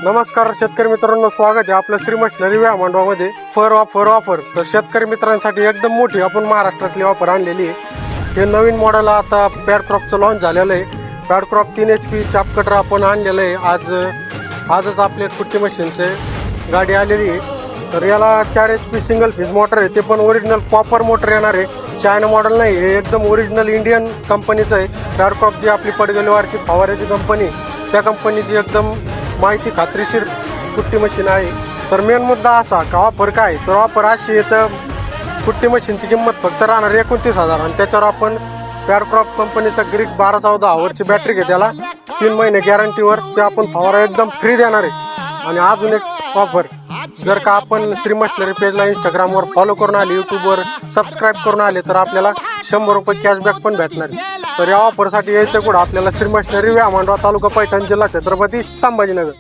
नमस्कार शेतकरी मित्रांनो, स्वागत आहे आपलं श्री मशिनरी मांडवामध्ये ऑफर तर शेतकरी मित्रांसाठी एकदम मोठी आपण महाराष्ट्रातली ऑफर आणलेली आहे। हे नवीन मॉडेल आता पॅडक्रॉपचं लॉन्च झालेलं आहे। पॅडक्रॉप 3 HP चाप कटर आपण आणलेलं आहे। आजच आपले कुट्टी मशीनचे गाडी आलेली आहे। तर याला 4 HP सिंगल फेज मोटर आहे, ते पण ओरिजिनल कॉपर मोटर येणार आहे। चायना मॉडेल नाही, हे एकदम ओरिजिनल इंडियन कंपनीचं आहे। पॅडक्रॉप जी आपली पडगेलवारची फवाऱ्याची कंपनी, त्या कंपनीची एकदम माहिती खात्रीशीर कुट्टी मशीन आहे। तर मेन मुद्दा असा का ऑफर काय, तर ऑफर अशी आहे तर कुट्टी मशीनची किंमत फक्त राहणार 29,000 आणि त्याच्यावर आपण पॅडक्रॉप कंपनीचा ग्रीक 12-14 आवरची बॅटरी घेते, त्याला 3 महिने गॅरंटीवर ते आपण फवारा एकदम फ्री देणार आहे। आणि अजून एक ऑफर, जर का आपण श्री मशिनरी पेजला इंस्टाग्रामवर फॉलो करून आले, यूट्यूबवर सबस्क्राईब करून आले, तर आपल्याला 100 रुपये कॅशबॅक पण भेटणार आहे। तर या ऑफरसाठी यायचं कुठं, आपल्याला श्री मशिनरी मांडवा, तालुका पैठण, जिल्हा छत्रपती संभाजीनगर।